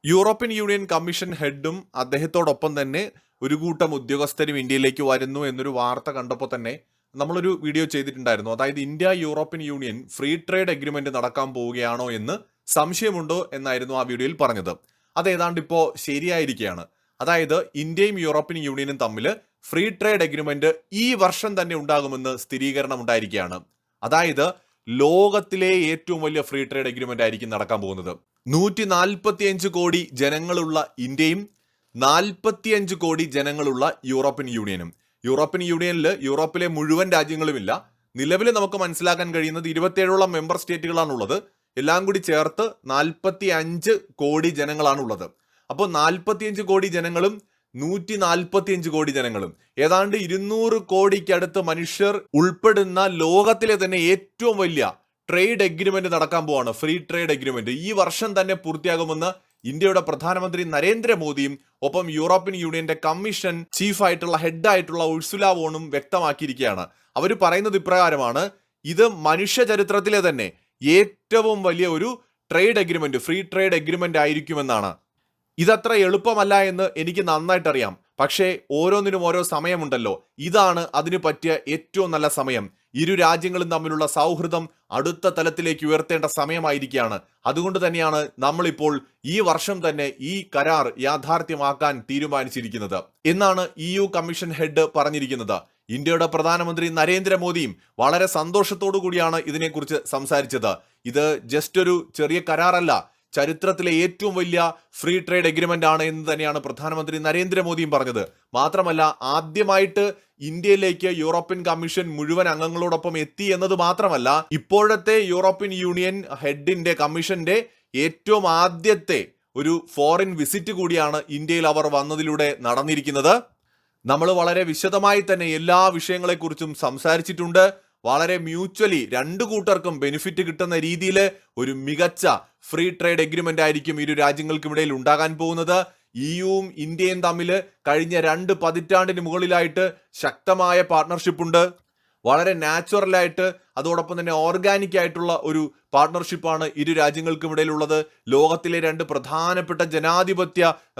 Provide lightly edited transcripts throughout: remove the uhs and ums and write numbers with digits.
European union commission ഹെഡും അദ്ദേഹത്തോടൊപ്പം തന്നെ ഒരു കൂട്ടം ഉദ്യോഗസ്ഥരും ഇന്ത്യയിലേക്ക് വരുന്നു എന്നൊരു വാർത്ത കണ്ടപ്പോൾ തന്നെ നമ്മളൊരു വീഡിയോ ചെയ്തിട്ടുണ്ടായിരുന്നു. അതായത് India European union free trade agreement നടക്കാൻ പോവുകയാണോ എന്ന് സംശയമുണ്ടോ എന്നായിരുന്നു ആ വീഡിയോയിൽ പറഞ്ഞത്. അത് ഏതാണ്ട് ഇപ്പോൾ ശരിയായിരിക്കുകയാണ്. അതായത് ഇന്ത്യയും യൂറോപ്യൻ യൂണിയനും തമ്മിൽ ഫ്രീ ട്രേഡ് എഗ്രിമെന്റ് ഈ വർഷം തന്നെ ഉണ്ടാകുമെന്ന് സ്ഥിരീകരണം ഉണ്ടായിരിക്കുകയാണ്. അതായത് ലോകത്തിലെ ഏറ്റവും വലിയ ഫ്രീ ട്രേഡ് എഗ്രിമെന്റ് ആയിരിക്കും നടക്കാൻ പോകുന്നത്. 145 കോടി ജനങ്ങളുള്ള ഇന്ത്യയും 45 കോടി ജനങ്ങളുള്ള യൂറോപ്യൻ യൂണിയനും. യൂറോപ്യൻ യൂണിയനിൽ യൂറോപ്പിലെ മുഴുവൻ രാജ്യങ്ങളുമില്ല. നിലവിൽ നമുക്ക് മനസ്സിലാക്കാൻ കഴിയുന്നത് 27ഓളം മെമ്പർ സ്റ്റേറ്റുകളാണുള്ളത്. എല്ലാം കൂടി ചേർത്ത് 45 കോടി ജനങ്ങളാണുള്ളത്. അപ്പോൾ 45 കോടി ജനങ്ങളും 145 കോടി ജനങ്ങളും ഏതാണ്ട് 200 കോടിക്കടുത്ത് മനുഷ്യർ ഉൾപ്പെടുന്ന ലോകത്തിലെ തന്നെ ഏറ്റവും വലിയ ട്രേഡ് എഗ്രിമെന്റ് നടക്കാൻ പോവാണ്. ഫ്രീ ട്രേഡ് എഗ്രിമെന്റ് ഈ വർഷം തന്നെ പൂർത്തിയാകുമെന്ന് ഇന്ത്യയുടെ പ്രധാനമന്ത്രി നരേന്ദ്രമോദിയും ഒപ്പം യൂറോപ്യൻ യൂണിയന്റെ കമ്മീഷൻ ചീഫായിട്ടുള്ള ഹെഡായിട്ടുള്ള ഉർസുല വോണും വ്യക്തമാക്കിയിരിക്കുകയാണ്. അവർ പറയുന്നത് ഇപ്രകാരമാണ്: ഇത് മനുഷ്യ ചരിത്രത്തിലെ തന്നെ ഏറ്റവും വലിയ ഒരു trade agreement, free trade agreement ആയിരിക്കുമെന്നാണ്. ഇതത്ര എളുപ്പമല്ല എന്ന് എനിക്ക് നന്നായിട്ടറിയാം. പക്ഷേ ഓരോന്നിനും ഓരോ സമയമുണ്ടല്ലോ. ഇതാണ് അതിന് പറ്റിയ ഏറ്റവും നല്ല സമയം. ഇരു രാജ്യങ്ങളും തമ്മിലുള്ള സൗഹൃദം അടുത്ത തലത്തിലേക്ക് ഉയർത്തേണ്ട സമയമായിരിക്കുകയാണ്. അതുകൊണ്ട് തന്നെയാണ് നമ്മളിപ്പോൾ ഈ വർഷം തന്നെ ഈ കരാർ യാഥാർത്ഥ്യമാക്കാൻ തീരുമാനിച്ചിരിക്കുന്നത് എന്നാണ് EU കമ്മീഷൻ ഹെഡ് പറഞ്ഞിരിക്കുന്നത്. ഇന്ത്യയുടെ പ്രധാനമന്ത്രി നരേന്ദ്രമോദിയും വളരെ സന്തോഷത്തോടു കൂടിയാണ് ഇതിനെക്കുറിച്ച് സംസാരിച്ചത്. ഇത് ജസ്റ്റ് ഒരു ചെറിയ കരാറല്ല, ചരിത്രത്തിലെ ഏറ്റവും വലിയ ഫ്രീ ട്രേഡ് എഗ്രിമെന്റ് ആണ് എന്ന് തന്നെയാണ് പ്രധാനമന്ത്രി നരേന്ദ്രമോദിയും പറഞ്ഞത്. മാത്രമല്ല, ആദ്യമായിട്ട് ഇന്ത്യയിലേക്ക് യൂറോപ്യൻ കമ്മീഷൻ മുഴുവൻ അംഗങ്ങളോടൊപ്പം എത്തി എന്നത് മാത്രമല്ല, ഇപ്പോഴത്തെ യൂറോപ്യൻ യൂണിയൻ ഹെഡിന്റെ കമ്മീഷന്റെ ഏറ്റവും ആദ്യത്തെ ഒരു ഫോറിൻ വിസിറ്റ് കൂടിയാണ് ഇന്ത്യയിൽ അവർ വന്നതിലൂടെ നടന്നിരിക്കുന്നത്. നമ്മൾ വളരെ വിശദമായി തന്നെ എല്ലാ വിഷയങ്ങളെക്കുറിച്ചും സംസാരിച്ചിട്ടുണ്ട്. വളരെ മ്യൂച്വലി രണ്ടു കൂട്ടർക്കും ബെനിഫിറ്റ് കിട്ടുന്ന രീതിയിൽ ഒരു മികച്ച ഫ്രീ ട്രേഡ് എഗ്രിമെന്റ് ആയിരിക്കും ഇരു രാജ്യങ്ങൾക്കിടയിൽ ഉണ്ടാകാൻ പോകുന്നത്. EUവും ഇന്ത്യയും തമ്മിൽ കഴിഞ്ഞ 2 പതിറ്റാണ്ടിന് മുകളിലായിട്ട് ശക്തമായ പാർട്ട്ണർഷിപ്പ് ഉണ്ട്. വളരെ നാച്ചുറലായിട്ട് അതോടൊപ്പം തന്നെ ഓർഗാനിക് ആയിട്ടുള്ള ഒരു പാർട്ട്ണർഷിപ്പാണ് ഇരു രാജ്യങ്ങൾക്കുമിടയിലുള്ളത്. ലോകത്തിലെ 2 പ്രധാനപ്പെട്ട ജനാധിപത്യ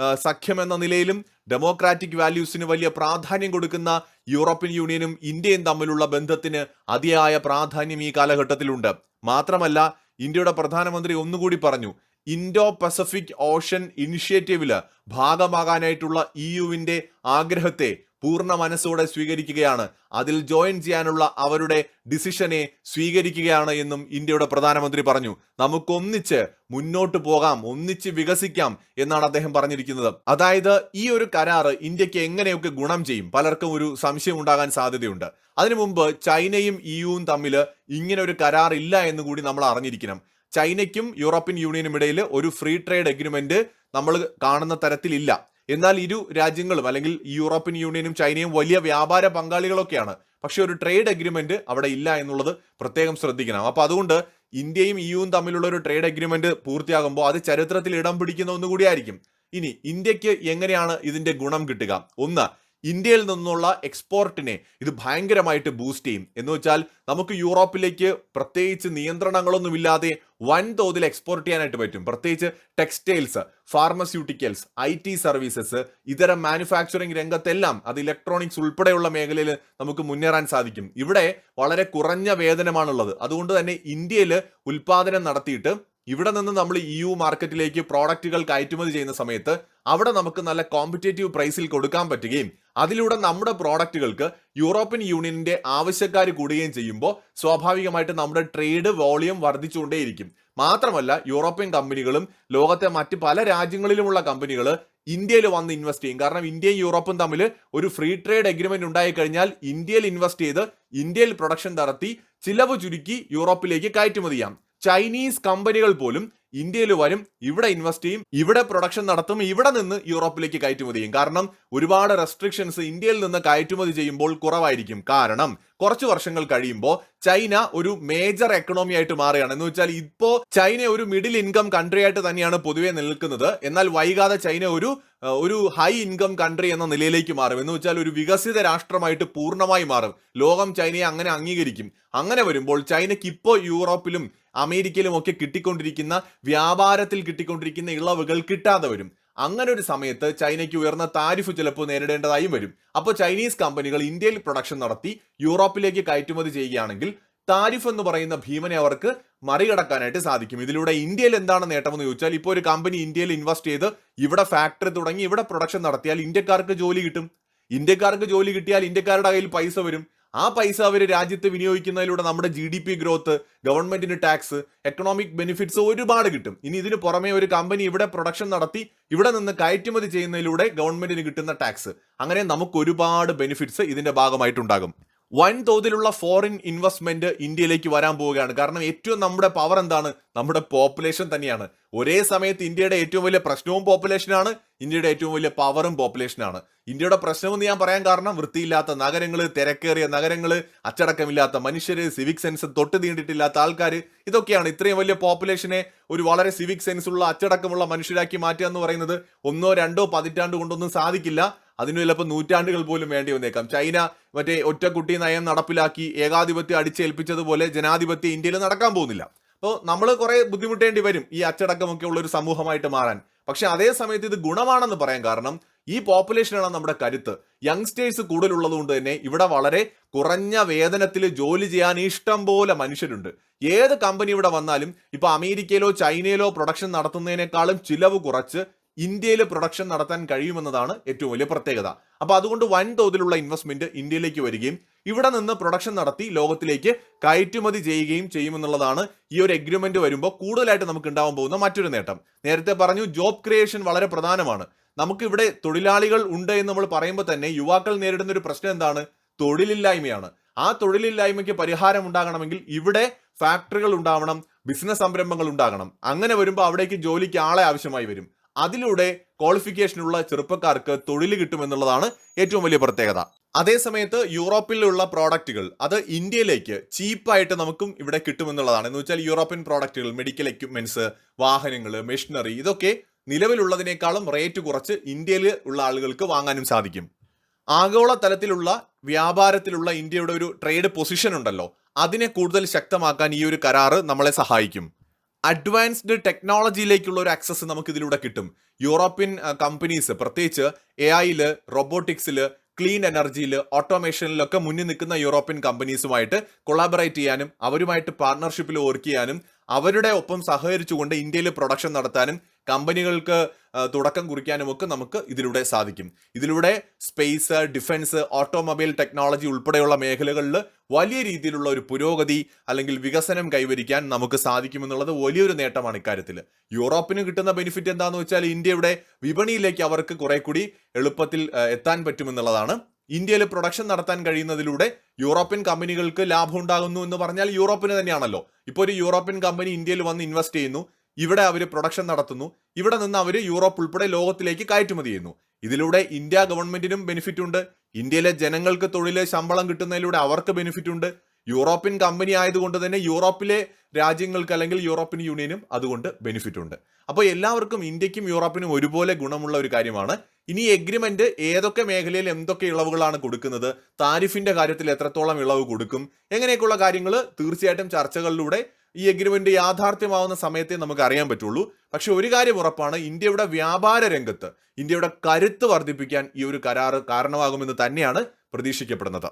സഖ്യം എന്ന നിലയിലും ഡെമോക്രാറ്റിക് വാല്യൂസിന് വലിയ പ്രാധാന്യം കൊടുക്കുന്ന യൂറോപ്യൻ യൂണിയനും ഇന്ത്യയും തമ്മിലുള്ള ബന്ധത്തിന് അതിയായ പ്രാധാന്യം ഈ കാലഘട്ടത്തിലുണ്ട്. മാത്രമല്ല, ഇന്ത്യയുടെ പ്രധാനമന്ത്രി ഒന്നുകൂടി പറഞ്ഞു, ഇൻഡോ പസഫിക് ഓഷൻ ഇനിഷ്യേറ്റീവില് ഭാഗമാകാനായിട്ടുള്ള EUവിന്റെ ആഗ്രഹത്തെ പൂർണ്ണ മനസ്സോടെ സ്വീകരിക്കുകയാണ്. അതിൽ ജോയിൻ ചെയ്യാനുള്ള അവരുടെ ഡിസിഷനെ സ്വീകരിക്കുകയാണ് എന്നും ഇന്ത്യയുടെ പ്രധാനമന്ത്രി പറഞ്ഞു. നമുക്കൊന്നിച്ച് മുന്നോട്ട് പോകാം, ഒന്നിച്ച് വികസിക്കാം എന്നാണ് അദ്ദേഹം പറഞ്ഞിരിക്കുന്നത്. അതായത് ഈ ഒരു കരാറ് ഇന്ത്യക്ക് എങ്ങനെയൊക്കെ ഗുണം ചെയ്യും, പലർക്കും ഒരു സംശയം ഉണ്ടാകാൻ സാധ്യതയുണ്ട്. അതിനു മുമ്പ് ചൈനയും EUവും തമ്മിൽ ഇങ്ങനെ ഒരു കരാർ ഇല്ല എന്ന് കൂടി നമ്മൾ അറിഞ്ഞിരിക്കണം. ചൈനയ്ക്കും യൂറോപ്യൻ യൂണിയനും ഇടയിൽ ഒരു ഫ്രീ ട്രേഡ് എഗ്രിമെന്റ് നമ്മൾ കാണുന്ന തരത്തിലില്ല. എന്നാൽ ഇരു രാജ്യങ്ങളും അല്ലെങ്കിൽ യൂറോപ്യൻ യൂണിയനും ചൈനയും വലിയ വ്യാപാര പങ്കാളികളൊക്കെയാണ്. പക്ഷെ ഒരു ട്രേഡ് എഗ്രിമെന്റ് അവിടെ ഇല്ല എന്നുള്ളത് പ്രത്യേകം ശ്രദ്ധിക്കണം. അപ്പൊ അതുകൊണ്ട് ഇന്ത്യയും EUവും തമ്മിലുള്ള ഒരു ട്രേഡ് എഗ്രിമെന്റ് പൂർത്തിയാകുമ്പോൾ അത് ചരിത്രത്തിൽ ഇടം പിടിക്കുന്ന ഒന്നുകൂടിയായിരിക്കും. ഇനി ഇന്ത്യക്ക് എങ്ങനെയാണ് ഇതിന്റെ ഗുണം കിട്ടുക? ഒന്ന്, ഇന്ത്യയിൽ നിന്നുള്ള എക്സ്പോർട്ടിനെ ഇത് ഭയങ്കരമായിട്ട് ബൂസ്റ്റ് ചെയ്യും. എന്ന് വെച്ചാൽ നമുക്ക് യൂറോപ്പിലേക്ക് പ്രത്യേകിച്ച് നിയന്ത്രണങ്ങളൊന്നുമില്ലാതെ വൻതോതിൽ എക്സ്പോർട്ട് ചെയ്യാനായിട്ട് പറ്റും. പ്രത്യേകിച്ച് ടെക്സ്റ്റൈൽസ്, ഫാർമസ്യൂട്ടിക്കൽസ്, IT സർവീസസ്, ഇതരം മാനുഫാക്ചറിങ് രംഗത്തെല്ലാം, അത് ഇലക്ട്രോണിക്സ് ഉൾപ്പെടെയുള്ള മേഖലയിൽ നമുക്ക് മുന്നേറാൻ സാധിക്കും. ഇവിടെ വളരെ കുറഞ്ഞ വേതനമാണുള്ളത്. അതുകൊണ്ട് തന്നെ ഇന്ത്യയിൽ ഉൽപാദനം നടത്തിയിട്ട് ഇവിടെ നിന്ന് നമ്മൾ EU മാർക്കറ്റിലേക്ക് പ്രോഡക്റ്റുകൾ കയറ്റുമതി ചെയ്യുന്ന സമയത്ത് അവിടെ നമുക്ക് നല്ല കോമ്പറ്റേറ്റീവ് പ്രൈസിൽ കൊടുക്കാൻ പറ്റുകയും അതിലൂടെ നമ്മുടെ പ്രോഡക്റ്റുകൾക്ക് യൂറോപ്യൻ യൂണിയനിന്റെ ആവശ്യക്കാർ കൂടുകയും ചെയ്യുമ്പോൾ സ്വാഭാവികമായിട്ട് നമ്മുടെ ട്രേഡ് വോളിയം വർദ്ധിച്ചുകൊണ്ടേയിരിക്കും. മാത്രമല്ല, യൂറോപ്യൻ കമ്പനികളും ലോകത്തെ മറ്റ് പല രാജ്യങ്ങളിലുമുള്ള കമ്പനികൾ ഇന്ത്യയിൽ വന്ന് ഇൻവെസ്റ്റ് ചെയ്യും. കാരണം ഇന്ത്യയും യൂറോപ്പും തമ്മിൽ ഒരു ഫ്രീ ട്രേഡ് എഗ്രിമെന്റ് ഉണ്ടായി കഴിഞ്ഞാൽ ഇന്ത്യയിൽ ഇൻവെസ്റ്റ് ചെയ്ത് ഇന്ത്യയിൽ പ്രൊഡക്ഷൻ നടത്തി ചിലവ് ചുരുക്കി യൂറോപ്പിലേക്ക് കയറ്റുമതി ചെയ്യാം. ചൈനീസ് കമ്പനികൾ പോലും ഇന്ത്യയിൽ വരും, ഇവിടെ ഇൻവെസ്റ്റ് ചെയ്യും, ഇവിടെ പ്രൊഡക്ഷൻ നടത്തും, ഇവിടെ നിന്ന് യൂറോപ്പിലേക്ക് കയറ്റുമതി ചെയ്യും. കാരണം ഒരുപാട് റെസ്ട്രിക്ഷൻസ് ഇന്ത്യയിൽ നിന്ന് കയറ്റുമതി ചെയ്യുമ്പോൾ കുറവായിരിക്കും. കാരണം കുറച്ച് വർഷങ്ങൾ കഴിയുമ്പോൾ ചൈന ഒരു മേജർ എക്കണോമി ആയിട്ട് മാറുകയാണ്. എന്ന് വെച്ചാൽ ഇപ്പോൾ ചൈന ഒരു മിഡിൽ ഇൻകം കൺട്രി ആയിട്ട് തന്നെയാണ് പൊതുവെ നിൽക്കുന്നത്. എന്നാൽ വൈകാതെ ചൈന ഒരു ഒരു ഹൈ ഇൻകം കൺട്രി എന്ന നിലയിലേക്ക് മാറും. എന്ന് വെച്ചാൽ ഒരു വികസിത രാഷ്ട്രമായിട്ട് പൂർണ്ണമായി മാറും. ലോകം ചൈനയെ അങ്ങനെ അംഗീകരിക്കും. അങ്ങനെ വരുമ്പോൾ ചൈനയ്ക്ക് ഇപ്പോൾ യൂറോപ്പിലും അമേരിക്കയിലും ഒക്കെ കിട്ടിക്കൊണ്ടിരിക്കുന്ന വ്യാപാരത്തിൽ കിട്ടിക്കൊണ്ടിരിക്കുന്ന ഇളവുകൾ കിട്ടാതെ വരും. അങ്ങനെ ഒരു സമയത്ത് ചൈനയ്ക്ക് ഉയർന്ന താരിഫ് ചിലപ്പോൾ നേരിടേണ്ടതായും വരും. അപ്പോൾ ചൈനീസ് കമ്പനികൾ ഇന്ത്യയിൽ പ്രൊഡക്ഷൻ നടത്തി യൂറോപ്പിലേക്ക് കയറ്റുമതി ചെയ്യുകയാണെങ്കിൽ താരിഫ് എന്ന് പറയുന്ന ഭീമനെ അവർക്ക് മറികടക്കാനായിട്ട് സാധിക്കും. ഇതിലൂടെ ഇന്ത്യയിൽ എന്താണ് നേട്ടമെന്ന് ചോദിച്ചാൽ, ഇപ്പോൾ ഒരു കമ്പനി ഇന്ത്യയിൽ ഇൻവെസ്റ്റ് ചെയ്ത് ഇവിടെ ഫാക്ടറി തുടങ്ങി ഇവിടെ പ്രൊഡക്ഷൻ നടത്തിയാൽ ഇന്ത്യക്കാർക്ക് ജോലി കിട്ടും. ഇന്ത്യക്കാർക്ക് ജോലി കിട്ടിയാൽ ഇന്ത്യക്കാരുടെ കയ്യിൽ പൈസ വരും. ആ പൈസ അവർ രാജ്യത്ത് വിനിയോഗിക്കുന്നതിലൂടെ നമ്മുടെ GDP ഗ്രോത്ത്, ഗവൺമെന്റിന് ടാക്സ്, എക്കണോമിക് ബെനിഫിറ്റ്സ് ഒരുപാട് കിട്ടും. ഇനി ഇതിന് പുറമെ ഒരു കമ്പനി ഇവിടെ പ്രൊഡക്ഷൻ നടത്തി ഇവിടെ നിന്ന് കയറ്റുമതി ചെയ്യുന്നതിലൂടെ ഗവൺമെന്റിന് കിട്ടുന്ന ടാക്സ്, അങ്ങനെ നമുക്ക് ഒരുപാട് ബെനിഫിറ്റ്സ് ഇതിന്റെ ഭാഗമായിട്ടുണ്ടാകും. വൻതോതിലുള്ള ഫോറിൻ ഇൻവെസ്റ്റ്മെന്റ് ഇന്ത്യയിലേക്ക് വരാൻ പോവുകയാണ്. കാരണം ഏറ്റവും നമ്മുടെ പവർ എന്താണ്? നമ്മുടെ പോപ്പുലേഷൻ തന്നെയാണ്. ഒരേ സമയത്ത് ഇന്ത്യയുടെ ഏറ്റവും വലിയ പ്രശ്നവും പോപ്പുലേഷനാണ്, ഇന്ത്യയുടെ ഏറ്റവും വലിയ പവറും പോപ്പുലേഷനാണ്. ഇന്ത്യയുടെ പ്രശ്നമെന്ന് ഞാൻ പറയാൻ കാരണം വൃത്തിയില്ലാത്ത നഗരങ്ങള്, തിരക്കേറിയ നഗരങ്ങള്, അച്ചടക്കമില്ലാത്ത മനുഷ്യര്, സിവിക് സെൻസ് തൊട്ട് തീണ്ടിട്ടില്ലാത്ത ആൾക്കാർ, ഇതൊക്കെയാണ്. ഇത്രയും വലിയ പോപ്പുലേഷനെ ഒരു വളരെ സിവിക് സെൻസ് ഉള്ള അച്ചടക്കമുള്ള മനുഷ്യരാക്കി മാറ്റുക എന്ന് പറയുന്നത് 1-2 പതിറ്റാണ്ട് കൊണ്ടൊന്നും സാധിക്കില്ല. അതിന് ചിലപ്പോൾ നൂറ്റാണ്ടുകൾ പോലും വേണ്ടി വന്നേക്കാം. ചൈന മറ്റേ ഒറ്റക്കുട്ടി നയം നടപ്പിലാക്കി ഏകാധിപത്യം അടിച്ചേൽപ്പിച്ചതുപോലെ ജനാധിപത്യം ഇന്ത്യയിൽ നടക്കാൻ പോകുന്നില്ല. അപ്പോൾ നമ്മൾ കുറെ ബുദ്ധിമുട്ടേണ്ടി വരും ഈ അച്ചടക്കമൊക്കെ ഉള്ള ഒരു സമൂഹമായിട്ട് മാറാൻ. പക്ഷെ അതേ സമയത്ത് ഇത് ഗുണമാണെന്ന് പറയാൻ കാരണം ഈ പോപ്പുലേഷനാണ് നമ്മുടെ കരുത്ത്. യങ്സ്റ്റേഴ്സ് കൂടുതലുള്ളത് കൊണ്ട് തന്നെ ഇവിടെ വളരെ കുറഞ്ഞ വേതനത്തിൽ ജോലി ചെയ്യാൻ ഇഷ്ടം പോലെ മനുഷ്യരുണ്ട്. ഏത് കമ്പനി ഇവിടെ വന്നാലും ഇപ്പൊ അമേരിക്കയിലോ ചൈനയിലോ പ്രൊഡക്ഷൻ നടത്തുന്നതിനേക്കാളും ചിലവ് കുറച്ച് ഇന്ത്യയിൽ പ്രൊഡക്ഷൻ നടത്താൻ കഴിയുമെന്നതാണ് ഏറ്റവും വലിയ പ്രത്യേകത. അപ്പൊ അതുകൊണ്ട് വൻതോതിലുള്ള ഇൻവെസ്റ്റ്മെന്റ് ഇന്ത്യയിലേക്ക് വരികയും ഇവിടെ നിന്ന് പ്രൊഡക്ഷൻ നടത്തി ലോകത്തിലേക്ക് കയറ്റുമതി ചെയ്യുകയും ചെയ്യുമെന്നുള്ളതാണ് ഈ ഒരു എഗ്രിമെന്റ് വരുമ്പോൾ കൂടുതലായിട്ട് നമുക്ക് ഉണ്ടാവാൻ പോകുന്ന മറ്റൊരു നേട്ടം. നേരത്തെ പറഞ്ഞു, ജോബ് ക്രിയേഷൻ വളരെ പ്രധാനമാണ്. നമുക്ക് ഇവിടെ തൊഴിലാളികൾ ഉണ്ട് എന്ന് നമ്മൾ പറയുമ്പോൾ തന്നെ യുവാക്കൾ നേരിടുന്ന ഒരു പ്രശ്നം എന്താണ്? തൊഴിലില്ലായ്മയാണ്. ആ തൊഴിലില്ലായ്മയ്ക്ക് പരിഹാരം ഉണ്ടാകണമെങ്കിൽ ഇവിടെ ഫാക്ടറികൾ ഉണ്ടാവണം, ബിസിനസ് സംരംഭങ്ങൾ ഉണ്ടാകണം. അങ്ങനെ വരുമ്പോൾ അവിടേക്ക് ജോലിക്ക് ആളെ ആവശ്യമായി വരും. അതിലൂടെ ക്വാളിഫിക്കേഷനുള്ള ചെറുപ്പക്കാർക്ക് തൊഴിൽ കിട്ടുമെന്നുള്ളതാണ് ഏറ്റവും വലിയ പ്രത്യേകത. അതേസമയത്ത് യൂറോപ്പിലുള്ള പ്രോഡക്റ്റുകൾ അത് ഇന്ത്യയിലേക്ക് ചീപ്പായിട്ട് നമുക്കും ഇവിടെ കിട്ടുമെന്നുള്ളതാണ്. എന്ന് വെച്ചാൽ യൂറോപ്യൻ പ്രോഡക്റ്റുകൾ, മെഡിക്കൽ എക്യുപ്മെന്റ്സ്, വാഹനങ്ങൾ, മെഷീനറി, ഇതൊക്കെ നിലവിലുള്ളതിനേക്കാളും റേറ്റ് കുറച്ച് ഇന്ത്യയിൽ ഉള്ള ആളുകൾക്ക് വാങ്ങാനും സാധിക്കും. ആഗോള തലത്തിലുള്ള വ്യാപാരത്തിലുള്ള ഇന്ത്യയുടെ ഒരു ട്രേഡ് പൊസിഷൻ ഉണ്ടല്ലോ, അതിനെ കൂടുതൽ ശക്തമാക്കാൻ ഈ ഒരു കരാറ് നമ്മളെ സഹായിക്കും. അഡ്വാൻസ്ഡ് ടെക്നോളജിയിലേക്കുള്ള ഒരു ആക്സസ് നമുക്ക് ഇതിലൂടെ കിട്ടും. യൂറോപ്യൻ കമ്പനീസ് പ്രത്യേകിച്ച് AI, റോബോട്ടിക്സിൽ, ക്ലീൻ എനർജിയിൽ, ഓട്ടോമേഷനിലൊക്കെ മുന്നിൽ നിൽക്കുന്ന യൂറോപ്യൻ കമ്പനീസുമായിട്ട് കൊളാബറേറ്റ് ചെയ്യാനും അവരുമായിട്ട് പാർട്ണർഷിപ്പിൽ വർക്ക് ചെയ്യാനും അവരുടെ ഒപ്പം സഹകരിച്ചുകൊണ്ട് ഇന്ത്യയിൽ പ്രൊഡക്ഷൻ നടത്താനും കമ്പനികൾക്ക് തുടക്കം കുറിക്കാനും ഒക്കെ നമുക്ക് ഇതിലൂടെ സാധിക്കും. ഇതിലൂടെ സ്പേസ്, ഡിഫൻസ്, ഓട്ടോമൊബൈൽ ടെക്നോളജി ഉൾപ്പെടെയുള്ള മേഖലകളിൽ വലിയ രീതിയിലുള്ള ഒരു പുരോഗതി അല്ലെങ്കിൽ വികസനം കൈവരിക്കാൻ നമുക്ക് സാധിക്കുമെന്നുള്ളത് വലിയൊരു നേട്ടമാണ് ഇക്കാര്യത്തിൽ. യൂറോപ്പിന് കിട്ടുന്ന ബെനിഫിറ്റ് എന്താണെന്ന് വെച്ചാൽ ഇന്ത്യയുടെ വിപണിയിലേക്ക് അവർക്ക് കുറെ കൂടി എളുപ്പത്തിൽ എത്താൻ പറ്റുമെന്നുള്ളതാണ്. ഇന്ത്യയിൽ പ്രൊഡക്ഷൻ നടത്താൻ കഴിയുന്നതിലൂടെ യൂറോപ്യൻ കമ്പനികൾക്ക് ലാഭം ഉണ്ടാകുന്നു എന്ന് പറഞ്ഞാൽ യൂറോപ്പിന് തന്നെയാണല്ലോ. ഇപ്പോൾ ഒരു യൂറോപ്യൻ കമ്പനി ഇന്ത്യയിൽ വന്ന് ഇൻവെസ്റ്റ് ചെയ്യുന്നു, ഇവിടെ അവർ പ്രൊഡക്ഷൻ നടത്തുന്നു, ഇവിടെ നിന്ന് അവർ യൂറോപ്പ് ഉൾപ്പെടെ ലോകത്തിലേക്ക് കയറ്റുമതി ചെയ്യുന്നു. ഇതിലൂടെ ഇന്ത്യ ഗവൺമെന്റിനും ബെനിഫിറ്റ് ഉണ്ട്, ഇന്ത്യയിലെ ജനങ്ങൾക്ക് തൊഴിൽ, ശമ്പളം കിട്ടുന്നതിലൂടെ അവർക്ക് ബെനിഫിറ്റ് ഉണ്ട്. യൂറോപ്യൻ കമ്പനി ആയതുകൊണ്ട് തന്നെ യൂറോപ്പിലെ രാജ്യങ്ങൾക്ക് അല്ലെങ്കിൽ യൂറോപ്യൻ യൂണിയനും അതുകൊണ്ട് ബെനിഫിറ്റ് ഉണ്ട്. അപ്പോൾ എല്ലാവർക്കും, ഇന്ത്യക്കും യൂറോപ്പിനും ഒരുപോലെ ഗുണമുള്ള ഒരു കാര്യമാണ്. ഇനി എഗ്രിമെന്റ് ഏതൊക്കെ മേഖലയിൽ എന്തൊക്കെ ഇളവുകളാണ് കൊടുക്കുന്നത്, താരിഫിന്റെ കാര്യത്തിൽ എത്രത്തോളം ഇളവ് കൊടുക്കും, എങ്ങനെയൊക്കെയുള്ള കാര്യങ്ങൾ തീർച്ചയായിട്ടും ചർച്ചകളിലൂടെ ഈ എഗ്രിമെന്റ് യാഥാർത്ഥ്യമാവുന്ന സമയത്തെ നമുക്ക് അറിയാൻ പറ്റുള്ളൂ. പക്ഷെ ഒരു കാര്യം ഉറപ്പാണ്, ഇന്ത്യയുടെ വ്യാപാര രംഗത്ത് ഇന്ത്യയുടെ കരുത്ത് വർദ്ധിപ്പിക്കാൻ ഈ ഒരു കരാറ് കാരണമാകുമെന്ന് തന്നെയാണ് പ്രതീക്ഷിക്കപ്പെടുന്നത്.